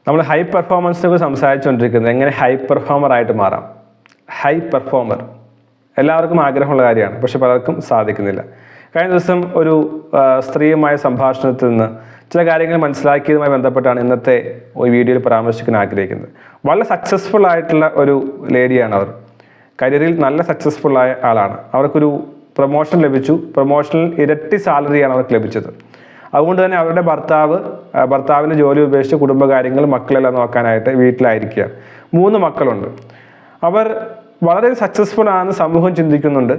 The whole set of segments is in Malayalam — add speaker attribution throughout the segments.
Speaker 1: നമ്മൾ ഹൈ പെർഫോമൻസിനെ സംസാരിച്ചുകൊണ്ടിരിക്കുന്നത് എങ്ങനെ ഹൈ പെർഫോമർ ആയിട്ട് മാറാം. ഹൈ പെർഫോമർ എല്ലാവർക്കും ആഗ്രഹമുള്ള കാര്യമാണ്, പക്ഷെ പലർക്കും സാധിക്കുന്നില്ല. കഴിഞ്ഞ ദിവസം ഒരു സ്ത്രീയുമായ സംഭാഷണത്തിൽ നിന്ന് ചില കാര്യങ്ങൾ മനസ്സിലാക്കിയതുമായി ബന്ധപ്പെട്ടാണ് ഇന്നത്തെ ഒരു വീഡിയോയിൽ പരാമർശിക്കാൻ ആഗ്രഹിക്കുന്നത്. വളരെ സക്സസ്ഫുൾ ആയിട്ടുള്ള ഒരു ലേഡിയാണ് അവർ. കരിയറിൽ നല്ല സക്സസ്ഫുൾ ആയ ആളാണ്. അവർക്കൊരു പ്രൊമോഷൻ ലഭിച്ചു. പ്രൊമോഷനിൽ ഇരട്ടി സാലറിയാണ് അവർക്ക് ലഭിച്ചത്. അതുകൊണ്ട് തന്നെ അവരുടെ ഭർത്താവിൻ്റെ ജോലി ഉപേക്ഷിച്ച് കുടുംബകാര്യങ്ങൾ മക്കളെല്ലാം നോക്കാനായിട്ട് വീട്ടിലായിരിക്കുകയാണ്. 3 മക്കളുണ്ട്. അവർ വളരെ സക്സസ്ഫുൾ ആണെന്ന് സമൂഹം ചിന്തിക്കുന്നുണ്ട്.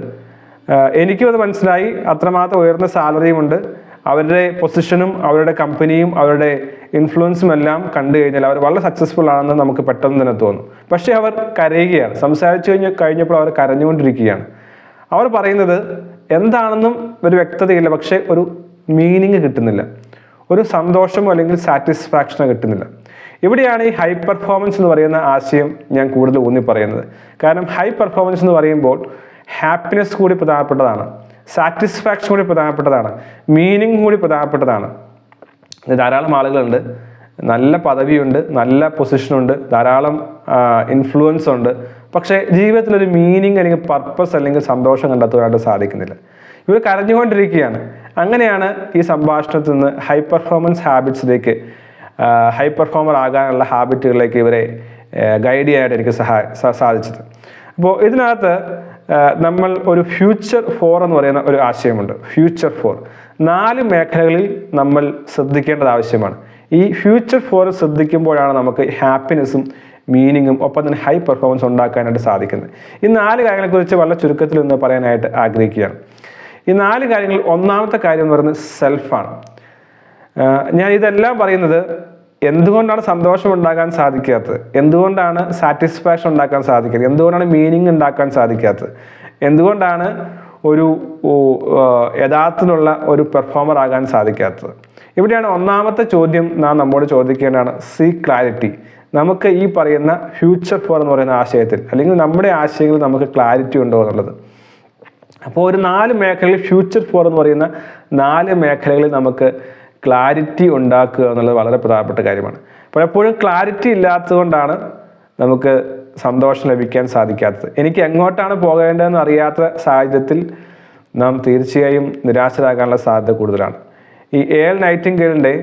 Speaker 1: എനിക്കും അത് മനസ്സിലായി. അത്രമാത്രം ഉയർന്ന സാലറിയും ഉണ്ട്. അവരുടെ പൊസിഷനും അവരുടെ കമ്പനിയും അവരുടെ ഇൻഫ്ലുവൻസും എല്ലാം കണ്ടു കഴിഞ്ഞാൽ അവർ വളരെ സക്സസ്ഫുൾ ആണെന്ന് നമുക്ക് പെട്ടെന്ന് തന്നെ തോന്നും. പക്ഷേ അവർ കരയുകയാണ്. സംസാരിച്ചു കഴിഞ്ഞപ്പോൾ അവർ കരഞ്ഞുകൊണ്ടിരിക്കുകയാണ്. അവർ പറയുന്നത് എന്താണെന്നും ഒരു വ്യക്തതയില്ല, പക്ഷേ ഒരു മീനിങ് കിട്ടുന്നില്ല, ഒരു സന്തോഷമോ അല്ലെങ്കിൽ സാറ്റിസ്ഫാക്ഷനോ കിട്ടുന്നില്ല. ഇവിടെയാണ് ഈ ഹൈ പെർഫോമൻസ് എന്ന് പറയുന്ന ആശയം ഞാൻ കൂടുതൽ ഊന്നി പറയുന്നത്. കാരണം ഹൈ പെർഫോമൻസ് എന്ന് പറയുമ്പോൾ ഹാപ്പിനെസ് കൂടി പ്രധാനപ്പെട്ടതാണ്, സാറ്റിസ്ഫാക്ഷൻ കൂടി പ്രധാനപ്പെട്ടതാണ്, മീനിങ് കൂടി പ്രധാനപ്പെട്ടതാണ്. ധാരാളം ആളുകളുണ്ട്, നല്ല പദവിയുണ്ട്, നല്ല പൊസിഷനുണ്ട്, ധാരാളം ഇൻഫ്ലുവൻസ് ഉണ്ട്, പക്ഷേ ജീവിതത്തിലൊരു മീനിങ് അല്ലെങ്കിൽ പർപ്പസ് അല്ലെങ്കിൽ സന്തോഷം കണ്ടെത്തുവാനായിട്ട് സാധിക്കുന്നില്ല. ഇവർ കരഞ്ഞുകൊണ്ടിരിക്കുകയാണ്. അങ്ങനെയാണ് ഈ സംഭാഷണത്തിൽ നിന്ന് ഹൈ പെർഫോമൻസ് ഹാബിറ്റ്സിലേക്ക്, ഹൈ പെർഫോമർ ആകാനുള്ള ഹാബിറ്റുകളിലേക്ക് ഇവരെ ഗൈഡ് ചെയ്യാനായിട്ട് എനിക്ക് സാധിച്ചത്. അപ്പോൾ ഇതിനകത്ത് നമ്മൾ ഒരു ഫ്യൂച്ചർ 4 എന്ന് പറയുന്ന ഒരു ആശയമുണ്ട്. ഫ്യൂച്ചർ 4 4 മേഖലകളിൽ നമ്മൾ ശ്രദ്ധിക്കേണ്ടത് ആവശ്യമാണ്. ഈ ഫ്യൂച്ചർ 4 ശ്രദ്ധിക്കുമ്പോഴാണ് നമുക്ക് ഹാപ്പിനെസ്സും മീനിങ്ങും ഒപ്പം തന്നെ ഹൈ പെർഫോമൻസ് ഉണ്ടാക്കാനായിട്ട് സാധിക്കുന്നത്. ഈ 4 കാര്യങ്ങളെക്കുറിച്ച് വളരെ ചുരുക്കത്തിൽ ഒന്ന് പറയാനായിട്ട് ആഗ്രഹിക്കുകയാണ്. ഈ 4 കാര്യങ്ങൾ, ഒന്നാമത്തെ കാര്യം എന്ന് പറയുന്നത് സെൽഫാണ്. ഞാൻ ഇതെല്ലാം പറയുന്നത് എന്തുകൊണ്ടാണ് സന്തോഷം ഉണ്ടാക്കാൻ സാധിക്കാത്തത്, എന്തുകൊണ്ടാണ് സാറ്റിസ്ഫാക്ഷൻ ഉണ്ടാക്കാൻ സാധിക്കാത്തത്, എന്തുകൊണ്ടാണ് മീനിങ് ഉണ്ടാക്കാൻ സാധിക്കാത്തത്, എന്തുകൊണ്ടാണ് ഒരു യഥാർത്ഥത്തിലുള്ള ഒരു പെർഫോമർ ആകാൻ സാധിക്കാത്തത്. ഇവിടെയാണ് ഒന്നാമത്തെ ചോദ്യം നാം നമ്മോട് ചോദിക്കേണ്ടതാണ്. Seek clarity. നമുക്ക് ഈ പറയുന്ന ഫ്യൂച്ചർ 4 എന്ന് പറയുന്ന ആശയത്തിൽ അല്ലെങ്കിൽ നമ്മുടെ ആശയങ്ങളിൽ നമുക്ക് ക്ലാരിറ്റി ഉണ്ടോ എന്നുള്ളത്. അപ്പോൾ ഒരു 4 മേഖലകളിൽ ഫ്യൂച്ചർ 4 എന്ന് പറയുന്ന 4 മേഖലകളിൽ നമുക്ക് ക്ലാരിറ്റി ഉണ്ടാക്കുക എന്നുള്ളത് വളരെ പ്രധാനപ്പെട്ട കാര്യമാണ്. പലപ്പോഴും ക്ലാരിറ്റി ഇല്ലാത്തതുകൊണ്ടാണ് നമുക്ക് സന്തോഷം ലഭിക്കാൻ സാധിക്കാത്തത്. എനിക്ക് എങ്ങോട്ടാണ് പോകേണ്ടതെന്ന് അറിയാത്ത സാഹചര്യത്തിൽ നാം തീർച്ചയായും നിരാശരാകാനുള്ള സാധ്യത കൂടുതലാണ്. ഈ എ.എൽ. നൈറ്റിംഗേലിൻ്റെ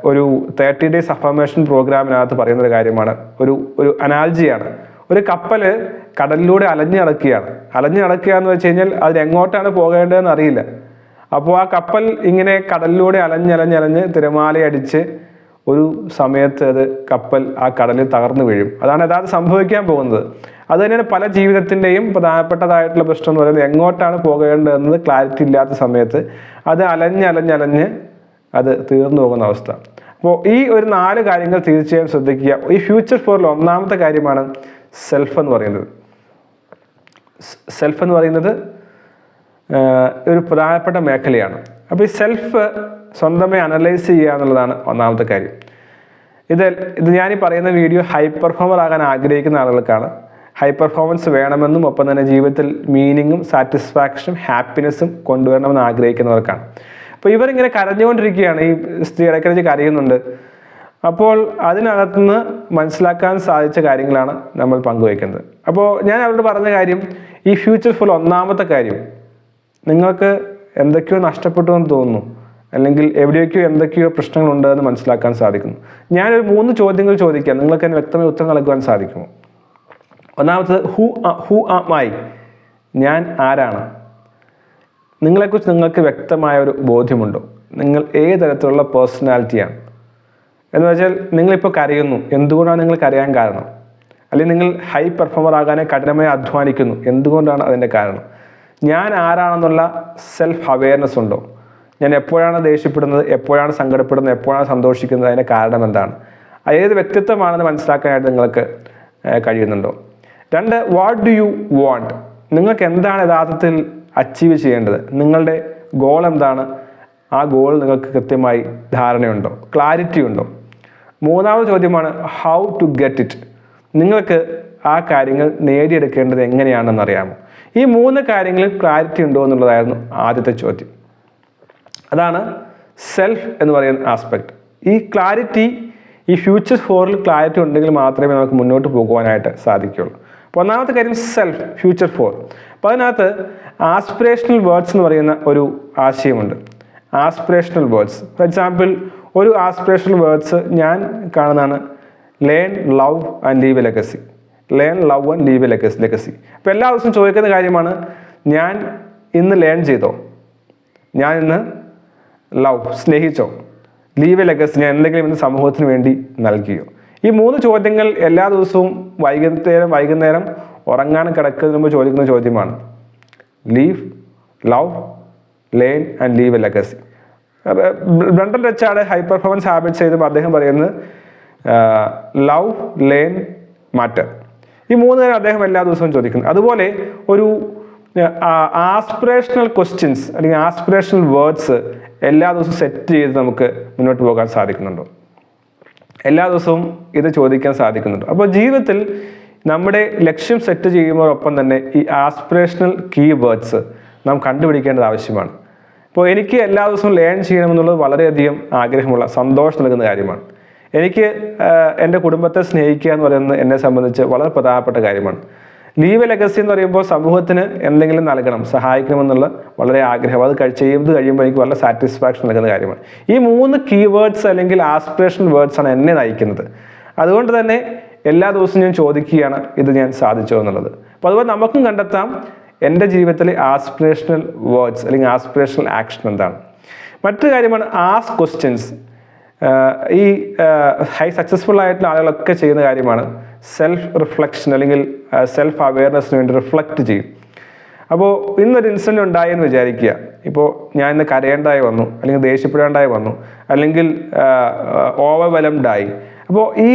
Speaker 1: ഒരു 30 days അഫർമേഷൻ പ്രോഗ്രാമിനകത്ത് പറയുന്നൊരു കാര്യമാണ്, ഒരു അനാലജിയാണ്. ഒരു കപ്പൽ കടലിലൂടെ അലഞ്ഞു നടക്കുക എന്ന് വെച്ച് കഴിഞ്ഞാൽ അതിനെങ്ങോട്ടാണ് പോകേണ്ടതെന്ന് അറിയില്ല. അപ്പോൾ ആ കപ്പൽ ഇങ്ങനെ കടലിലൂടെ അലഞ്ഞ് തിരമാലയടിച്ച് ഒരു സമയത്ത് കപ്പൽ ആ കടലിൽ തകർന്നു വീഴും. അതാണ് യഥാർത്ഥം സംഭവിക്കാൻ പോകുന്നത്. അത് തന്നെയാണ് പല ജീവിതത്തിൻ്റെയും പ്രധാനപ്പെട്ടതായിട്ടുള്ള പ്രശ്നം എന്ന് പറയുന്നത്. എങ്ങോട്ടാണ് പോകേണ്ടതെന്നത് ക്ലാരിറ്റി ഇല്ലാത്ത സമയത്ത് അത് അലഞ്ഞ് അത് തീർന്നു പോകുന്ന അവസ്ഥ. അപ്പോൾ ഈ ഒരു 4 കാര്യങ്ങൾ തീർച്ചയായും ശ്രദ്ധിക്കുക. ഈ ഫ്യൂച്ചർ 4 ഒന്നാമത്തെ കാര്യമാണ് സെൽഫ് എന്ന് പറയുന്നത്. സെൽഫ് എന്ന് പറയുന്നത് ഒരു പ്രധാനപ്പെട്ട മേഖലയാണ്. അപ്പോൾ ഈ സെൽഫ് സ്വന്തമായി അനലൈസ് ചെയ്യുക എന്നുള്ളതാണ് ഒന്നാമത്തെ കാര്യം. ഇത് ഞാനീ പറയുന്ന വീഡിയോ ഹൈ പെർഫോമർ ആകാൻ ആഗ്രഹിക്കുന്ന ആളുകൾക്കാണ്. ഹൈ പെർഫോമൻസ് വേണമെന്നും ഒപ്പം തന്നെ ജീവിതത്തിൽ മീനിങ്ങും സാറ്റിസ്ഫാക്ഷനും ഹാപ്പിനെസ്സും കൊണ്ടുവരണമെന്ന് ആഗ്രഹിക്കുന്നവർക്കാണ്. അപ്പോൾ ഇവരിങ്ങനെ കരഞ്ഞുകൊണ്ടിരിക്കുകയാണ്. ഈ സ്ത്രീ ഇടയ്ക്കിടയ്ക്ക് കരയുന്നുണ്ട്. അപ്പോൾ അതിനകത്തുനിന്ന് മനസ്സിലാക്കാൻ സാധിച്ച കാര്യങ്ങളാണ് നമ്മൾ പങ്കുവയ്ക്കുന്നത്. അപ്പോൾ ഞാൻ അവരോട് പറഞ്ഞ കാര്യം, ഈ ഫ്യൂച്ചർ 4 ഒന്നാമത്തെ കാര്യം, നിങ്ങൾക്ക് എന്തൊക്കെയോ നഷ്ടപ്പെട്ടു എന്ന് തോന്നുന്നു, അല്ലെങ്കിൽ എവിടെയൊക്കെയോ എന്തൊക്കെയോ പ്രശ്നങ്ങളുണ്ട് എന്ന് മനസ്സിലാക്കാൻ സാധിക്കുന്നു. ഞാനൊരു 3 ചോദ്യങ്ങൾ ചോദിക്കാം, നിങ്ങൾക്ക് അതിന് വ്യക്തമായ ഉത്തരം നൽകുവാൻ സാധിക്കുമോ? ഒന്നാമത്തത് ഹൂ ആം ഐ, ഞാൻ ആരാണ്? നിങ്ങളെക്കുറിച്ച് നിങ്ങൾക്ക് വ്യക്തമായ ഒരു ബോധ്യമുണ്ടോ? നിങ്ങൾ ഏത് തരത്തിലുള്ള പേഴ്സണാലിറ്റിയാണ് എന്ന് വെച്ചാൽ, നിങ്ങളിപ്പോൾ കരയുന്നു, എന്തുകൊണ്ടാണ് നിങ്ങൾ കരയാൻ കാരണം? അല്ലെങ്കിൽ നിങ്ങൾ ഹൈ പെർഫോമർ ആകാനെ കഠിനമായി അധ്വാനിക്കുന്നു, എന്തുകൊണ്ടാണ് അതിൻ്റെ കാരണം? ഞാൻ ആരാണെന്നുള്ള സെൽഫ് അവെയർനെസ് ഉണ്ടോ? ഞാൻ എപ്പോഴാണ് ദേഷ്യപ്പെടുന്നത്, എപ്പോഴാണ് സങ്കടപ്പെടുന്നത്, എപ്പോഴാണ് സന്തോഷിക്കുന്നത്, അതിൻ്റെ കാരണം എന്താണ്? ഏത് വ്യക്തിത്വമാണെന്ന് മനസ്സിലാക്കാനായിട്ട് നിങ്ങൾക്ക് കഴിയുന്നുണ്ടോ? 2, വാട്ട് ഡു യു വാണ്ട്? നിങ്ങൾക്ക് എന്താണ് യഥാർത്ഥത്തിൽ അച്ചീവ് ചെയ്യേണ്ടത്? നിങ്ങളുടെ ഗോൾ എന്താണ്? ആ ഗോൾ നിങ്ങൾക്ക് കൃത്യമായി ധാരണയുണ്ടോ, ക്ലാരിറ്റി ഉണ്ടോ? 3ാമത് ചോദ്യമാണ് ഹൗ ടു ഗെറ്റ് ഇറ്റ്. നിങ്ങൾക്ക് ആ കാര്യങ്ങൾ നേടിയെടുക്കേണ്ടത് എങ്ങനെയാണെന്ന് അറിയാമോ? ഈ 3 കാര്യങ്ങളിൽ ക്ലാരിറ്റി ഉണ്ടോ എന്നുള്ളതായിരുന്നു ആദ്യത്തെ ചോദ്യം. അതാണ് സെൽഫ് എന്ന് പറയുന്ന ആസ്പെക്ട്. ഈ ക്ലാരിറ്റി ഈ ഫ്യൂച്ചർ ഫോറിൽ ക്ലാരിറ്റി ഉണ്ടെങ്കിൽ മാത്രമേ നമുക്ക് മുന്നോട്ട് പോകുവാനായിട്ട് സാധിക്കുകയുള്ളൂ. അപ്പോൾ ഒന്നാമത്തെ കാര്യം സെൽഫ്, ഫ്യൂച്ചർ ഫോർ. അപ്പോൾ അതിനകത്ത് ആസ്പിറേഷണൽ വേർഡ്സ് എന്ന് പറയുന്ന ഒരു ആശയമുണ്ട്. ആസ്പിറേഷണൽ വേർഡ്സ്, ഫോർ എക്സാമ്പിൾ ഒരു ആസ്പിറേഷണൽ വേർഡ്സ് ഞാൻ കാണുന്നതാണ് learn, love and leave a legacy. Learn, love and leave a legacy. അപ്പോൾ എല്ലാ ദിവസവും ചോദിക്കുന്ന കാര്യമാണ്, ഞാൻ ഇന്ന് ലേൺ ചെയ്തോ, ഞാൻ ഇന്ന് ലവ്, സ്നേഹിച്ചോ, ലീവ് എ ലെഗസി, ഞാൻ എന്തെങ്കിലും ഇന്ന് സമൂഹത്തിന് വേണ്ടി നൽകിയോ. ഈ 3 ചോദ്യങ്ങൾ എല്ലാ ദിവസവും വൈകുന്നേരം ഉറങ്ങാൻ കിടക്കുന്നതിന് മുമ്പ് ചോദിക്കുന്ന ചോദ്യമാണ്. Live, love, learn and leave a legacy. Brendon Richard high performance habits ചെയ്തപ്പോൾ അദ്ദേഹം പറയുന്നത് ലവ്, ലേൺ, മാറ്റർ. ഈ 3 കാര്യം അദ്ദേഹം എല്ലാ ദിവസവും ചോദിക്കുന്നു. അതുപോലെ ഒരു ആസ്പിറേഷണൽ ക്വസ്റ്റ്യൻസ് അല്ലെങ്കിൽ ആസ്പിറേഷണൽ വേർഡ്സ് എല്ലാ ദിവസവും സെറ്റ് ചെയ്ത് നമുക്ക് മുന്നോട്ട് പോകാൻ സാധിക്കുന്നുണ്ടോ? എല്ലാ ദിവസവും ഇത് ചോദിക്കാൻ സാധിക്കുന്നുണ്ടോ? അപ്പോൾ ജീവിതത്തിൽ നമ്മുടെ ലക്ഷ്യം സെറ്റ് ചെയ്യുന്നതോടൊപ്പം തന്നെ ഈ ആസ്പിറേഷണൽ കീ വേർഡ്സ് നാം കണ്ടുപിടിക്കേണ്ടത് ആവശ്യമാണ്. ഇപ്പോൾ എനിക്ക് എല്ലാ ദിവസവും ലേൺ ചെയ്യണമെന്നുള്ളത് വളരെയധികം ആഗ്രഹമുള്ള, സന്തോഷം നൽകുന്ന കാര്യമാണ്. എനിക്ക് എൻ്റെ കുടുംബത്തെ സ്നേഹിക്കുക എന്ന് പറയുന്നത് എന്നെ സംബന്ധിച്ച് വളരെ പ്രധാനപ്പെട്ട കാര്യമാണ്. ലീവ് എ ലെഗസി എന്ന് പറയുമ്പോൾ സമൂഹത്തിന് എന്തെങ്കിലും നൽകണം, സഹായിക്കണമെന്നുള്ള വളരെ ആഗ്രഹം, അത് ചെയ്ത് കഴിയുമ്പോൾ എനിക്ക് വളരെ സാറ്റിസ്ഫാക്ഷൻ നൽകുന്ന കാര്യമാണ്. ഈ 3 കീവേഡ്സ് അല്ലെങ്കിൽ ആസ്പിറേഷണൽ വേർഡ്സ് ആണ് എന്നെ നയിക്കുന്നത്. അതുകൊണ്ട് തന്നെ എല്ലാ ദിവസവും ഞാൻ ചോദിക്കുകയാണ്, ഇത് ഞാൻ സാധിച്ചോ എന്നുള്ളത്. അപ്പോൾ അതുപോലെ നമുക്കും കണ്ടെത്താം എൻ്റെ ജീവിതത്തിലെ ആസ്പിറേഷണൽ വേർഡ്സ് അല്ലെങ്കിൽ ആസ്പിറേഷണൽ ആക്ഷൻ എന്താണ്. മറ്റൊരു കാര്യമാണ് ആസ്ക് ക്വസ്റ്റ്യൻസ്. ഈ സക്സസ്ഫുൾ ആയിട്ടുള്ള ആളുകളൊക്കെ ചെയ്യുന്ന കാര്യമാണ് സെൽഫ് റിഫ്ലക്ഷൻ അല്ലെങ്കിൽ സെൽഫ് അവെയർനെസ്സിന് വേണ്ടി റിഫ്ലക്റ്റ് ചെയ്യും. അപ്പോൾ ഇന്നൊരു ഇൻസിഡൻറ്റ് ഉണ്ടായി എന്ന് വിചാരിക്കുക. ഇപ്പോൾ ഞാൻ ഇന്ന് കരയേണ്ടായി വന്നു, അല്ലെങ്കിൽ ദേഷ്യപ്പെടേണ്ടായി വന്നു, അല്ലെങ്കിൽ ഓവർവെലംഡായി. അപ്പോൾ ഈ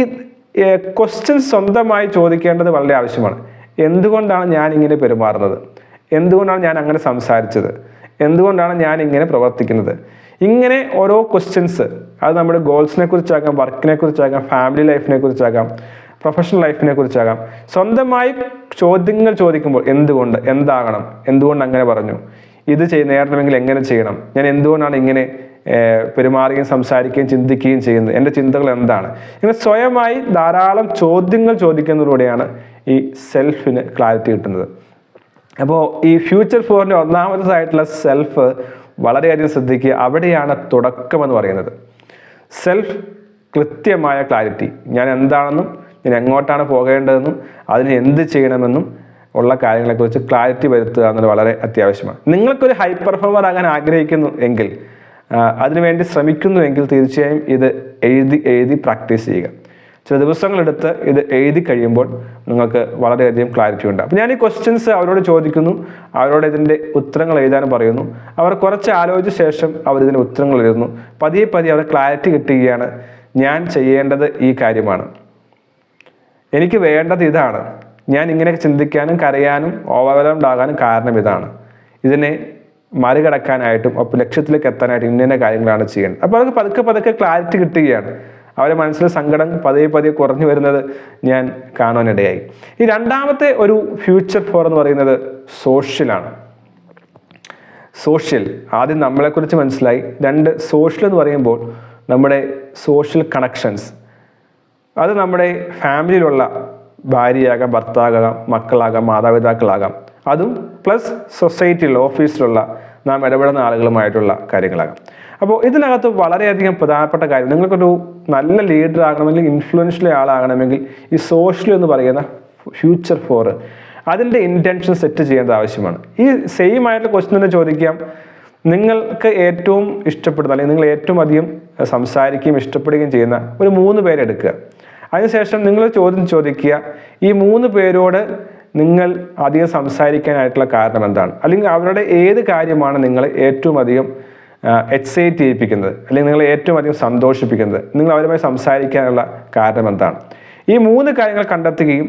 Speaker 1: ക്വസ്റ്റ്യൻസ് സ്വന്തമായി ചോദിക്കേണ്ടത് വളരെ ആവശ്യമാണ്. എന്തുകൊണ്ടാണ് ഞാൻ ഇങ്ങനെ പെരുമാറുന്നത്? എന്തുകൊണ്ടാണ് ഞാൻ അങ്ങനെ സംസാരിച്ചത്? എന്തുകൊണ്ടാണ് ഞാൻ ഇങ്ങനെ പ്രവർത്തിക്കുന്നത്? ഇങ്ങനെ ഓരോ ക്വസ്റ്റ്യൻസ്, അത് നമ്മുടെ ഗോൾസിനെ കുറിച്ചാകാം, വർക്കിനെ കുറിച്ചാകാം, ഫാമിലി ലൈഫിനെ കുറിച്ചാകാം, പ്രൊഫഷണൽ ലൈഫിനെ കുറിച്ചാകാം. സ്വന്തമായി ചോദ്യങ്ങൾ ചോദിക്കുമ്പോൾ എന്തുകൊണ്ട്, എന്താകണം, എന്തുകൊണ്ട് അങ്ങനെ പറഞ്ഞു, ഇത് നേടണമെങ്കിൽ എങ്ങനെ ചെയ്യണം, ഞാൻ എന്തുകൊണ്ടാണ് ഇങ്ങനെ പെരുമാറുകയും സംസാരിക്കുകയും ചിന്തിക്കുകയും ചെയ്യുന്നത്, എൻ്റെ ചിന്തകൾ എന്താണ്, ഇങ്ങനെ സ്വയമായി ധാരാളം ചോദ്യങ്ങൾ ചോദിക്കുന്നതിലൂടെയാണ് ഈ സെൽഫിന് ക്ലാരിറ്റി കിട്ടുന്നത്. അപ്പോൾ ഈ ഫ്യൂച്ചർ ഫോറിൻ്റെ ഒന്നാമതായിട്ടുള്ള സെൽഫ് വളരെയധികം ശ്രദ്ധിക്കുക. അവിടെയാണ് തുടക്കമെന്ന് പറയുന്നത്. സെൽഫ് കൃത്യമായ ക്ലാരിറ്റി, ഞാൻ എന്താണെന്നും ഞാൻ എങ്ങോട്ടാണ് പോകേണ്ടതെന്നും അതിന് എന്ത് ചെയ്യണമെന്നും ഉള്ള കാര്യങ്ങളെക്കുറിച്ച് ക്ലാരിറ്റി വരുത്തുക എന്നത് വളരെ അത്യാവശ്യമാണ്. നിങ്ങൾക്കൊരു ഹൈ പെർഫോമർ ആകാൻ ആഗ്രഹിക്കുന്നു എങ്കിൽ, അതിനുവേണ്ടി ശ്രമിക്കുന്നുവെങ്കിൽ തീർച്ചയായും ഇത് എഴുതി പ്രാക്ടീസ് ചെയ്യുക. ചില ദിവസങ്ങളെടുത്ത് ഇത് എഴുതി കഴിയുമ്പോൾ നിങ്ങൾക്ക് വളരെയധികം ക്ലാരിറ്റി ഉണ്ട്. അപ്പോൾ ഞാൻ ഈ ക്വസ്റ്റ്യൻസ് അവരോട് ചോദിക്കുന്നു, അവരോട് ഇതിൻ്റെ ഉത്തരങ്ങൾ എഴുതാനും പറയുന്നു. അവർ കുറച്ച് ആലോചിച്ച ശേഷം അവർ ഇതിൻ്റെ ഉത്തരങ്ങൾ എഴുതുന്നു. പതിയെ അവർ ക്ലാരിറ്റി കിട്ടുകയാണ്, ഞാൻ ചെയ്യേണ്ടത് ഈ കാര്യമാണ്, എനിക്ക് വേണ്ടത് ഇതാണ്, ഞാൻ ഇങ്ങനെയൊക്കെ ചിന്തിക്കാനും കരയാനും ഓവർവെൽംഡ് ആകാനും കാരണം ഇതാണ്, ഇതിനെ മറികടക്കാനായിട്ടും ഒപ്പം ലക്ഷ്യത്തിലേക്ക് എത്താനായിട്ടും ഇന്ന കാര്യങ്ങളാണ് ചെയ്യേണ്ടത്. അപ്പോൾ അവർക്ക് പതുക്കെ ക്ലാരിറ്റി കിട്ടുകയാണ്. അവരുടെ മനസ്സിലെ സങ്കടം പതിയെ കുറഞ്ഞു വരുന്നത് ഞാൻ കാണാനിടയായി. ഈ രണ്ടാമത്തെ ഒരു ഫ്യൂച്ചർ ഫോർ എന്ന് പറയുന്നത് സോഷ്യലാണ്. സോഷ്യൽ, ആദ്യം നമ്മളെക്കുറിച്ച് മനസ്സിലായി. 2, സോഷ്യൽ എന്ന് പറയുമ്പോൾ നമ്മുടെ സോഷ്യൽ കണക്ഷൻസ്, അത് നമ്മുടെ ഫാമിലിയിലുള്ള ഭാര്യയാകാം, ഭർത്താകാം, മക്കളാകാം, മാതാപിതാക്കളാകാം, അതും പ്ലസ് സൊസൈറ്റിയിൽ, ഓഫീസിലുള്ള നാം ഇടപെടുന്ന ആളുകളുമായിട്ടുള്ള കാര്യങ്ങളാകാം. അപ്പോൾ ഇതിനകത്ത് വളരെയധികം പ്രധാനപ്പെട്ട കാര്യം, നിങ്ങൾക്കൊരു നല്ല ലീഡർ ആകണമെങ്കിൽ, ഇൻഫ്ലുവൻഷ്യൽ ആളാകണമെങ്കിൽ ഈ സോഷ്യൽ എന്ന് പറയുന്ന ഫ്യൂച്ചർ ഫോർ അതിൻ്റെ ഇൻറ്റൻഷൻ സെറ്റ് ചെയ്യേണ്ടത് ആവശ്യമാണ്. ഈ സെയിം ആയിട്ടുള്ള ക്വസ്റ്റ്യൻ തന്നെ ചോദിക്കാം, നിങ്ങൾക്ക് ഏറ്റവും ഇഷ്ടപ്പെടുന്ന അല്ലെങ്കിൽ നിങ്ങൾ ഏറ്റവും അധികം സംസാരിക്കുകയും ഇഷ്ടപ്പെടുകയും ചെയ്യുന്ന ഒരു 3 പേരെടുക്കുക. അതിനുശേഷം നിങ്ങൾ ചോദിക്കുക, ഈ 3 പേരോട് നിങ്ങൾ അധികം സംസാരിക്കാനായിട്ടുള്ള കാരണം എന്താണ്, അല്ലെങ്കിൽ അവരുടെ ഏത് കാര്യമാണ് നിങ്ങളെ ഏറ്റവും അധികം എക്സൈറ്റ് ചെയ്യിപ്പിക്കുന്നത്, അല്ലെങ്കിൽ നിങ്ങളെ ഏറ്റവും അധികം സന്തോഷിപ്പിക്കുന്നത്, നിങ്ങൾ അവരുമായി സംസാരിക്കാനുള്ള കാരണം എന്താണ്. ഈ 3 കാര്യങ്ങൾ കണ്ടെത്തുകയും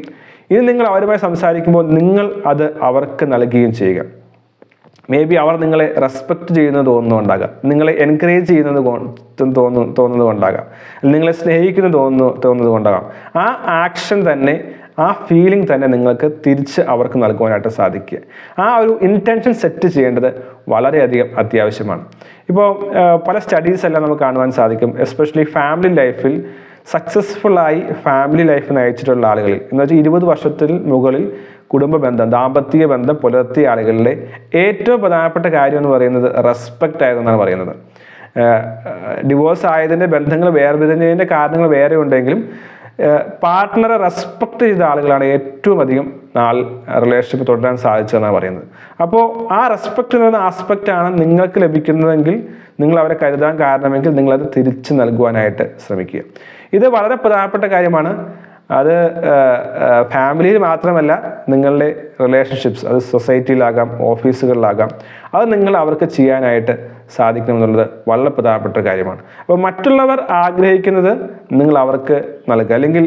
Speaker 1: ഇത് നിങ്ങൾ അവരുമായി സംസാരിക്കുമ്പോൾ നിങ്ങൾ അത് അവർക്ക് നൽകുകയും ചെയ്യുക. മേ ബി അവർ നിങ്ങളെ റെസ്പെക്റ്റ് ചെയ്യുന്നത് തോന്നുന്നുണ്ടാകാം, നിങ്ങളെ എൻകറേജ് ചെയ്യുന്നത് തോന്നുന്നത് കൊണ്ടാകാം, നിങ്ങളെ സ്നേഹിക്കുന്നത് തോന്നുന്നത് കൊണ്ടാകാം. ആ ആക്ഷൻ തന്നെ, ആ ഫീലിംഗ് തന്നെ നിങ്ങൾക്ക് തിരിച്ച് അവർക്ക് നൽകുവാനായിട്ട് സാധിക്കുക. ആ ഒരു ഇൻറ്റൻഷൻ സെറ്റ് ചെയ്യേണ്ടത് വളരെയധികം അത്യാവശ്യമാണ്. ഇപ്പോൾ പല സ്റ്റഡീസ് എല്ലാം നമുക്ക് കാണുവാൻ സാധിക്കും. എസ്പെഷ്യലി ഫാമിലി ലൈഫിൽ സക്സസ്ഫുള്ളായി ഫാമിലി ലൈഫ് നയിച്ചിട്ടുള്ള ആളുകളിൽ എന്ന് വെച്ചാൽ 20 വർഷത്തിൽ മുകളിൽ കുടുംബ ബന്ധം, ദാമ്പത്തിക ബന്ധം പുലർത്തിയ ആളുകളിലെ ഏറ്റവും പ്രധാനപ്പെട്ട കാര്യം എന്ന് പറയുന്നത് റെസ്പെക്റ്റ് ആയതെന്നാണ് പറയുന്നത്. ഡിവോഴ്സ് ആയതിൻ്റെ ബന്ധങ്ങൾ വേർപിരിഞ്ഞതിൻ്റെ കാരണങ്ങൾ വേറെ ഉണ്ടെങ്കിലും പാർട്ട്ണറെ റെസ്പെക്റ്റ് ചെയ്ത ആളുകളാണ് ഏറ്റവും അധികം നാൾ റിലേഷൻഷിപ്പ് തുടരാൻ സാധിച്ചതെന്നാണ് പറയുന്നത്. അപ്പോൾ ആ റെസ്പെക്റ്റ് എന്ന് പറയുന്ന ആസ്പെക്റ്റാണ് നിങ്ങൾക്ക് ലഭിക്കുന്നതെങ്കിൽ, നിങ്ങൾ അവരെ കരുതാൻ കാരണമെങ്കിൽ നിങ്ങളത് തിരിച്ചു നൽകുവാനായിട്ട് ശ്രമിക്കുക. ഇത് വളരെ പ്രധാനപ്പെട്ട കാര്യമാണ്. അത് ഫാമിലിയിൽ മാത്രമല്ല, നിങ്ങളുടെ റിലേഷൻഷിപ്സ്, അത് സൊസൈറ്റിയിലാകാം, ഓഫീസുകളിലാകാം, അത് നിങ്ങൾ അവർക്ക് ചെയ്യാനായിട്ട് സാധിക്കണം എന്നുള്ളത് വളരെ പ്രധാനപ്പെട്ട കാര്യമാണ്. അപ്പോൾ മറ്റുള്ളവർ ആഗ്രഹിക്കുന്നത് നിങ്ങൾ അവർക്ക് നൽകുക. അല്ലെങ്കിൽ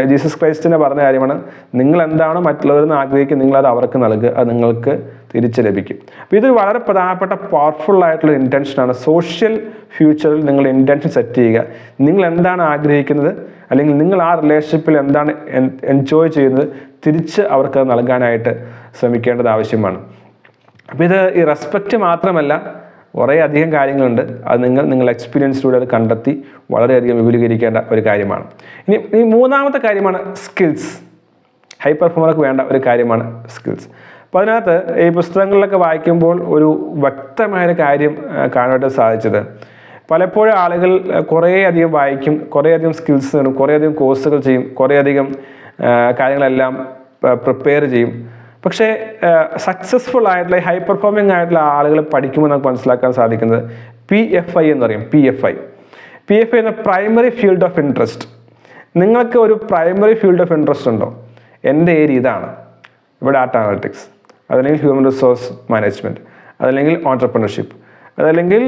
Speaker 1: ജീസസ് ക്രൈസ്റ്റിനെ പറഞ്ഞ കാര്യമാണ്, നിങ്ങൾ എന്താണോ മറ്റുള്ളവരിൽ നിന്ന് ആഗ്രഹിക്കുക നിങ്ങളത് അവർക്ക് നൽകുക, അത് നിങ്ങൾക്ക് തിരിച്ചു ലഭിക്കും. അപ്പോൾ ഇതൊരു വളരെ പ്രധാനപ്പെട്ട പവർഫുൾ ആയിട്ടുള്ള ഇൻറ്റൻഷനാണ്. സോഷ്യൽ ഫ്യൂച്ചറിൽ നിങ്ങൾ ഇൻറ്റൻഷൻ സെറ്റ് ചെയ്യുക. നിങ്ങൾ എന്താണ് ആഗ്രഹിക്കുന്നത്, അല്ലെങ്കിൽ നിങ്ങൾ ആ റിലേഷൻഷിപ്പിൽ എന്താണ് എൻജോയ് ചെയ്യുന്നത്, തിരിച്ച് അവർക്ക് നൽകാനായിട്ട് ശ്രമിക്കേണ്ടത് ആവശ്യമാണ്. അപ്പോൾ ഇത് ഈ റെസ്പെക്റ്റ് മാത്രമല്ല, കുറേ അധികം കാര്യങ്ങളുണ്ട്. അത് നിങ്ങളുടെ എക്സ്പീരിയൻസിലൂടെ അത് കണ്ടെത്തി വളരെയധികം വിപുലീകരിക്കേണ്ട ഒരു കാര്യമാണ്. ഇനി മൂന്നാമത്തെ കാര്യമാണ് സ്കിൽസ്. ഹൈ പെർഫോമർക്ക് വേണ്ട ഒരു കാര്യമാണ് സ്കിൽസ്. അപ്പോൾ അതിനകത്ത് ഈ പുസ്തകങ്ങളിലൊക്കെ വായിക്കുമ്പോൾ ഒരു വ്യക്തമായൊരു കാര്യം കാണാനായിട്ട് സാധിച്ചത്, പലപ്പോഴും ആളുകൾ കുറേയധികം വായിക്കും, കുറേയധികം സ്കിൽസ് നേടും, കുറേയധികം കോഴ്സുകൾ ചെയ്യും, കുറേയധികം കാര്യങ്ങളെല്ലാം പ്രിപ്പയർ ചെയ്യും. പക്ഷേ സക്സസ്ഫുൾ ആയിട്ടുള്ള ഹൈ പെർഫോമിംഗ് ആയിട്ടുള്ള ആളുകൾ പഠിക്കുമ്പോൾ നമുക്ക് മനസ്സിലാക്കാൻ സാധിക്കുന്നത് PFI എന്ന് പറയും. PFI എന്ന പ്രൈമറി ഫീൽഡ് ഓഫ് ഇൻട്രസ്റ്റ്. നിങ്ങൾക്ക് ഒരു പ്രൈമറി ഫീൽഡ് ഓഫ് ഇൻട്രസ്റ്റ് ഉണ്ടോ? എൻ്റെ ഏരിയ ഇതാണ്, ഇവിടെ ഡാറ്റ അനലിറ്റിക്സ്, അതല്ലെങ്കിൽ ഹ്യൂമൻ റിസോഴ്സ് മാനേജ്മെൻറ്റ്, അതല്ലെങ്കിൽ ഓൺട്രപ്രണർഷിപ്പ്, അതല്ലെങ്കിൽ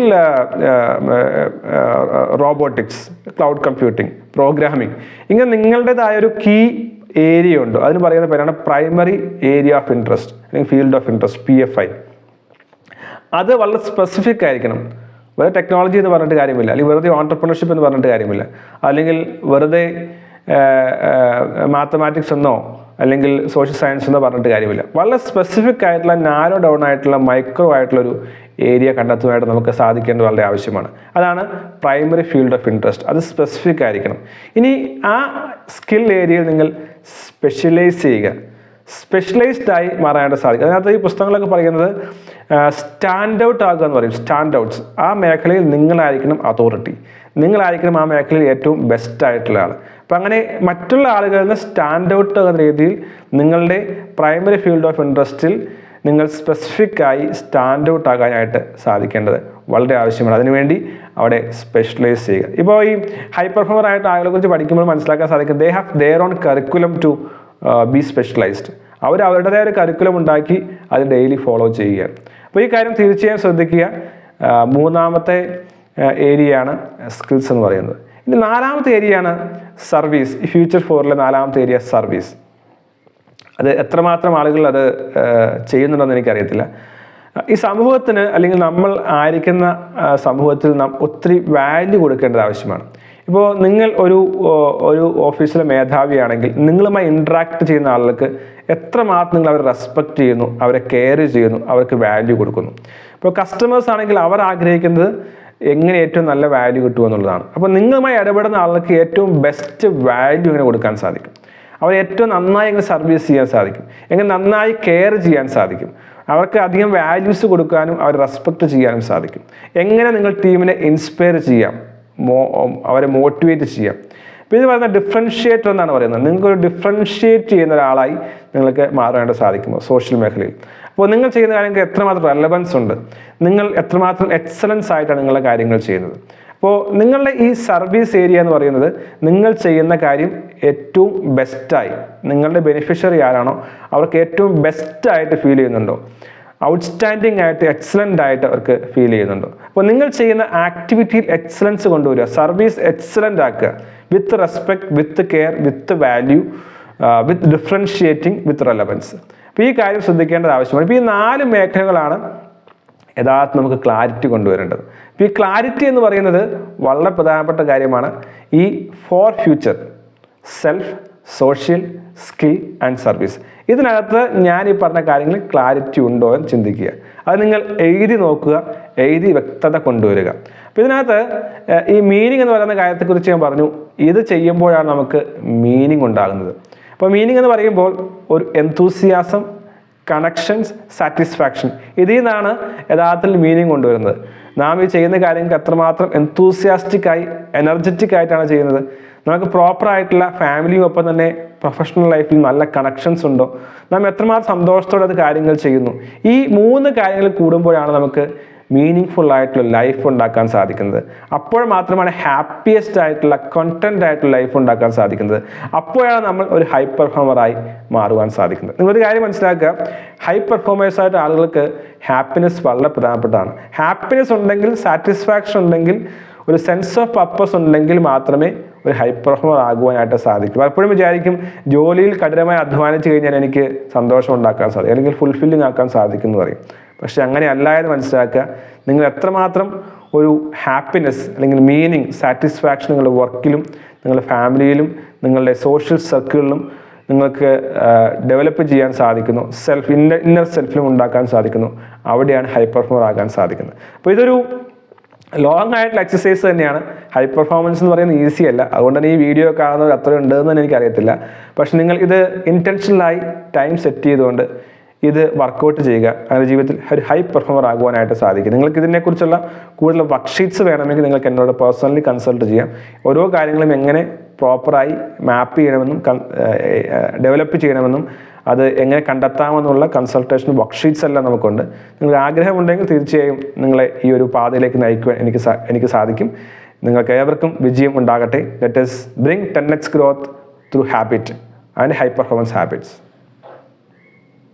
Speaker 1: റോബോട്ടിക്സ്, ക്ലൗഡ് കമ്പ്യൂട്ടിംഗ്, പ്രോഗ്രാമിംഗ്, ഇങ്ങനെ നിങ്ങളുടേതായ ഒരു കീ ഏരിയ ഉണ്ട്. അതിന് പറയുന്ന പേരാണ് പ്രൈമറി ഏരിയ ഓഫ് ഇൻട്രസ്റ്റ് അല്ലെങ്കിൽ ഫീൽഡ് ഓഫ് ഇൻട്രസ്റ്റ്, PFI. അത് വളരെ സ്പെസിഫിക് ആയിരിക്കണം. വെറുതെ ടെക്നോളജി എന്ന് പറഞ്ഞിട്ട് കാര്യമില്ല, അല്ലെങ്കിൽ വെറുതെ ഓൺട്രപ്രണർഷിപ്പ് എന്ന് പറഞ്ഞിട്ട് കാര്യമില്ല, അല്ലെങ്കിൽ വെറുതെ മാത്തമാറ്റിക്സ് എന്നോ അല്ലെങ്കിൽ സോഷ്യൽ സയൻസ് എന്നോ പറഞ്ഞിട്ട് കാര്യമില്ല. വളരെ സ്പെസിഫിക് ആയിട്ടുള്ള നാരോ ഡൗൺ ആയിട്ടുള്ള മൈക്രോ ആയിട്ടുള്ളൊരു ഏരിയ കണ്ടെത്തുവാനായിട്ട് നമുക്ക് സാധിക്കേണ്ടത് വളരെ ആവശ്യമാണ്. അതാണ് പ്രൈമറി ഫീൽഡ് ഓഫ് ഇൻട്രസ്റ്റ്. അത് സ്പെസിഫിക് ആയിരിക്കണം. ഇനി ആ സ്കിൽ ഏരിയയിൽ നിങ്ങൾ സ്പെഷ്യലൈസ് ചെയ്യുക, സ്പെഷ്യലൈസ്ഡ് ആയി മാറാനായിട്ട് സാധിക്കും. അതിനകത്ത് ഈ പുസ്തകങ്ങളൊക്കെ പറയുന്നത് സ്റ്റാൻഡ് ഔട്ട് ആകുക എന്ന് പറയും. സ്റ്റാൻഡ് ഔട്ട്സ്, ആ മേഖലയിൽ നിങ്ങളായിരിക്കണം അതോറിറ്റി, നിങ്ങളായിരിക്കണം ആ മേഖലയിൽ ഏറ്റവും ബെസ്റ്റ് ആയിട്ടുള്ള ആൾ. അപ്പം അങ്ങനെ മറ്റുള്ള ആളുകളിൽ നിന്ന് സ്റ്റാൻഡ് ഔട്ട് ആകുന്ന രീതിയിൽ നിങ്ങളുടെ പ്രൈമറി ഫീൽഡ് ഓഫ് ഇൻട്രസ്റ്റിൽ നിങ്ങൾ സ്പെസിഫിക് ആയി സ്റ്റാൻഡ് ഔട്ട് ആകാനായിട്ട് സാധിക്കേണ്ടത് വളരെ ആവശ്യമാണ്. അതിനുവേണ്ടി അവിടെ സ്പെഷ്യലൈസ് ചെയ്യുക. ഇപ്പോൾ ഈ ഹൈ പെർഫോമർ ആയിട്ട് ആളുകളെ കുറിച്ച് പഠിക്കുമ്പോൾ മനസ്സിലാക്കാൻ സാധിക്കും, they have their own curriculum to be specialised. അവർ അവരുടേതായ ഒരു കരിക്കുലം ഉണ്ടാക്കി അത് ഡെയിലി ഫോളോ ചെയ്യുകയാണ്. അപ്പോൾ ഈ കാര്യം തീർച്ചയായും ശ്രദ്ധിക്കുക. മൂന്നാമത്തെ ഏരിയയാണ് സ്കിൽസ് എന്ന് പറയുന്നത്. ഇനി നാലാമത്തെ ഏരിയയാണ് സർവീസ്. ഈ ഫ്യൂച്ചർ 4-ലെ നാലാമത്തെ ഏരിയ സർവീസ്. അത് എത്രമാത്രം ആളുകൾ അത് ചെയ്യുന്നുണ്ടെന്ന് എനിക്കറിയത്തില്ല. ഈ സമൂഹത്തിന് അല്ലെങ്കിൽ നമ്മൾ ആയിരിക്കുന്ന സമൂഹത്തിൽ നാം ഒത്തിരി വാല്യൂ കൊടുക്കേണ്ടത് ആവശ്യമാണ്. ഇപ്പോൾ നിങ്ങൾ ഒരു ഓഫീസിലെ മേധാവിയാണെങ്കിൽ നിങ്ങളുമായി ഇൻട്രാക്ട് ചെയ്യുന്ന ആളുകൾക്ക് എത്രമാത്രം നിങ്ങൾ അവരെ റെസ്പെക്റ്റ് ചെയ്യുന്നു, അവരെ കെയർ ചെയ്യുന്നു, അവർക്ക് വാല്യൂ കൊടുക്കുന്നു. ഇപ്പോൾ കസ്റ്റമേഴ്സ് ആണെങ്കിൽ അവർ ആഗ്രഹിക്കുന്നത് എങ്ങനെ ഏറ്റവും നല്ല വാല്യൂ കിട്ടുമെന്നുള്ളതാണ്. അപ്പോൾ നിങ്ങളുമായി ഇടപെടുന്ന ആളുകൾക്ക് ഏറ്റവും ബെസ്റ്റ് വാല്യൂ എങ്ങനെ കൊടുക്കാൻ സാധിക്കും, അവരെ ഏറ്റവും നന്നായി എങ്ങനെ സർവീസ് ചെയ്യാൻ സാധിക്കും, എങ്ങനെ നന്നായി കെയർ ചെയ്യാൻ സാധിക്കും, അവർക്ക് അധികം വാല്യൂസ് കൊടുക്കാനും അവരെ റെസ്പെക്റ്റ് ചെയ്യാനും സാധിക്കും, എങ്ങനെ നിങ്ങൾ ടീമിനെ ഇൻസ്പയർ ചെയ്യാം, അവരെ മോട്ടിവേറ്റ് ചെയ്യാം. അപ്പോൾ ഇത് പറയുന്ന ഡിഫറൻഷിയേറ്റർ എന്നാണ് പറയുന്നത്. നിങ്ങൾക്കൊരു ഡിഫറൻഷിയേറ്റ് ചെയ്യുന്ന ഒരാളായി നിങ്ങൾക്ക് മാറാനായിട്ട് സാധിക്കുമോ സോഷ്യൽ മേഖലയിൽ. അപ്പോൾ നിങ്ങൾ ചെയ്യുന്ന കാര്യങ്ങൾക്ക് എത്രമാത്രം റെലവൻസ് ഉണ്ട്, നിങ്ങൾ എത്രമാത്രം എക്സലൻസ് ആയിട്ടാണ് നിങ്ങളുടെ കാര്യങ്ങൾ ചെയ്യുന്നത്. അപ്പോൾ നിങ്ങളുടെ ഈ സർവീസ് ഏരിയ എന്ന് പറയുന്നത് നിങ്ങൾ ചെയ്യുന്ന കാര്യം ഏറ്റവും ബെസ്റ്റായി, നിങ്ങളുടെ ബെനിഫിഷ്യറി ആരാണോ അവർക്ക് ഏറ്റവും ബെസ്റ്റായിട്ട് ഫീൽ ചെയ്യുന്നുണ്ടോ, ഔട്ട്സ്റ്റാൻഡിങ് ആയിട്ട് എക്സലൻ്റ് ആയിട്ട് അവർക്ക് ഫീൽ ചെയ്യുന്നുണ്ടോ. അപ്പോൾ നിങ്ങൾ ചെയ്യുന്ന ആക്ടിവിറ്റിയിൽ എക്സലൻസ് കൊണ്ടുവരിക, സർവീസ് എക്സലൻ്റ് ആക്കുക, with respect, with care, with value, with differentiating, with relevance. അപ്പോൾ ഈ കാര്യം ശ്രദ്ധിക്കേണ്ടത് ആവശ്യമാണ്. ഇപ്പോൾ ഈ 4 മേഖലകളാണ് യഥാർത്ഥം നമുക്ക് ക്ലാരിറ്റി കൊണ്ടുവരേണ്ടത്. അപ്പോൾ ഈ ക്ലാരിറ്റി എന്ന് പറയുന്നത് വളരെ പ്രധാനപ്പെട്ട കാര്യമാണ്. ഈ 4 future, self, social, skill and service, ഇതിനകത്ത് ഞാൻ ഈ പറഞ്ഞ കാര്യങ്ങളിൽ ക്ലാരിറ്റി ഉണ്ടോ എന്ന് ചിന്തിക്കുക. അത് നിങ്ങൾ എഴുതി നോക്കുക, എഴുതി വ്യക്തത കൊണ്ടുവരിക. അപ്പോൾ ഇതിനകത്ത് ഈ മീനിങ് എന്ന് പറയുന്ന കാര്യത്തെക്കുറിച്ച് ഞാൻ പറഞ്ഞു. ഇത് ചെയ്യുമ്പോഴാണ് നമുക്ക് മീനിങ് ഉണ്ടാകുന്നത്. അപ്പോൾ മീനിങ് എന്ന് പറയുമ്പോൾ ഒരു എന്തൂസിയാസം, കണക്ഷൻസ്, സാറ്റിസ്ഫാക്ഷൻ, ഇതിൽ നിന്നാണ് യഥാർത്ഥത്തിൽ മീനിങ് കൊണ്ടുവരുന്നത്. നാം ഈ ചെയ്യുന്ന കാര്യങ്ങൾക്ക് എത്രമാത്രം എന്തൂസിയാസ്റ്റിക്കായി, എനർജറ്റിക് ആയിട്ടാണ് ചെയ്യുന്നത്, നമുക്ക് പ്രോപ്പറായിട്ടുള്ള ഫാമിലിയും ഒപ്പം തന്നെ പ്രൊഫഷണൽ ലൈഫിൽ നല്ല കണക്ഷൻസ് ഉണ്ടോ, നാം എത്രമാത്രം സന്തോഷത്തോടെ അത് കാര്യങ്ങൾ ചെയ്യുന്നു. ഈ 3 കാര്യങ്ങൾ കൂടുമ്പോഴാണ് നമുക്ക് മീനിങ് ഫുൾ ആയിട്ടുള്ള ലൈഫ് ഉണ്ടാക്കാൻ സാധിക്കുന്നത്. അപ്പോൾ മാത്രമാണ് ഹാപ്പിയസ്റ്റ് ആയിട്ടുള്ള കണ്ടന്റ് ആയിട്ടുള്ള ലൈഫ് ഉണ്ടാക്കാൻ സാധിക്കുന്നത്. അപ്പോഴാണ് നമ്മൾ ഒരു ഹൈ പെർഫോമറായി മാറുവാൻ സാധിക്കുന്നത്. നിങ്ങളൊരു കാര്യം മനസ്സിലാക്കുക, ഹൈ പെർഫോമേഴ്സ് ആയിട്ട് ആളുകൾക്ക് ഹാപ്പിനെസ് വളരെ പ്രധാനപ്പെട്ടതാണ്. ഹാപ്പിനെസ് ഉണ്ടെങ്കിൽ, സാറ്റിസ്ഫാക്ഷൻ ഉണ്ടെങ്കിൽ, ഒരു സെൻസ് ഓഫ് പർപ്പസ് ഉണ്ടെങ്കിൽ മാത്രമേ ഒരു ഹൈ പെർഫോമർ ആകുവാനായിട്ട് സാധിക്കും. പലപ്പോഴും വിചാരിക്കും ജോലിയിൽ കഠിനമായി അധ്വാനിച്ച് കഴിഞ്ഞാൽ എനിക്ക് സന്തോഷം ഉണ്ടാക്കാൻ സാധിക്കും, അല്ലെങ്കിൽ ഫുൾഫില്ലിംഗ് ആക്കാൻ സാധിക്കും എന്ന് പറയും. പക്ഷെ അങ്ങനെ അല്ല എന്ന് മനസ്സിലാക്കുക. നിങ്ങൾ എത്രമാത്രം ഒരു ഹാപ്പിനെസ് അല്ലെങ്കിൽ മീനിങ്, സാറ്റിസ്ഫാക്ഷൻ നിങ്ങളുടെ വർക്കിലും, നിങ്ങളുടെ ഫാമിലിയിലും, നിങ്ങളുടെ സോഷ്യൽ സർക്കിളിലും നിങ്ങൾക്ക് ഡെവലപ്പ് ചെയ്യാൻ സാധിക്കുന്നു, ഇന്നർ സെൽഫിലും ഉണ്ടാക്കാൻ സാധിക്കുന്നു, അവിടെയാണ് ഹൈ പെർഫോമർ ആകാൻ സാധിക്കുന്നത്. അപ്പോൾ ഇതൊരു ലോങ് ആയിട്ടുള്ള എക്സസൈസ് തന്നെയാണ്. ഹൈ പെർഫോമൻസ് എന്ന് പറയുന്നത് ഈസി അല്ല. അതുകൊണ്ട് തന്നെ ഈ വീഡിയോ കാണുന്നവർ അത്ര ഉണ്ടെന്ന് തന്നെ എനിക്കറിയത്തില്ല. പക്ഷെ നിങ്ങൾ ഇത് ഇൻറ്റൻഷനലായി ടൈം സെറ്റ് ചെയ്തുകൊണ്ട് ഇത് വർക്കൗട്ട് ചെയ്യുക, അങ്ങനെ ജീവിതത്തിൽ ഒരു ഹൈ പെർഫോമർ ആകുവാനായിട്ട് സാധിക്കും. നിങ്ങൾക്ക് ഇതിനെക്കുറിച്ചുള്ള കൂടുതൽ വർക്ക്ഷീറ്റ്സ് വേണമെങ്കിൽ നിങ്ങൾക്ക് എന്നോട് പേഴ്സണലി കൺസൾട്ട് ചെയ്യാം. ഓരോ കാര്യങ്ങളും എങ്ങനെ പ്രോപ്പറായി മാപ്പ് ചെയ്യണമെന്നും ഡെവലപ്പ് ചെയ്യണമെന്നും അത് എങ്ങനെ കണ്ടെത്താമെന്നുള്ള കൺസൾട്ടേഷൻ വർക്ക്ഷീറ്റ്സ് എല്ലാം നമുക്കുണ്ട്. നിങ്ങൾക്ക് ആഗ്രഹമുണ്ടെങ്കിൽ തീർച്ചയായും നിങ്ങളെ ഈ ഒരു പാതയിലേക്ക് നയിക്കുവാൻ എനിക്ക് സാധിക്കും. നിങ്ങൾക്ക് ഏവർക്കും വിജയം ഉണ്ടാകട്ടെ. Let us bring 10x growth through habit and high performance habits.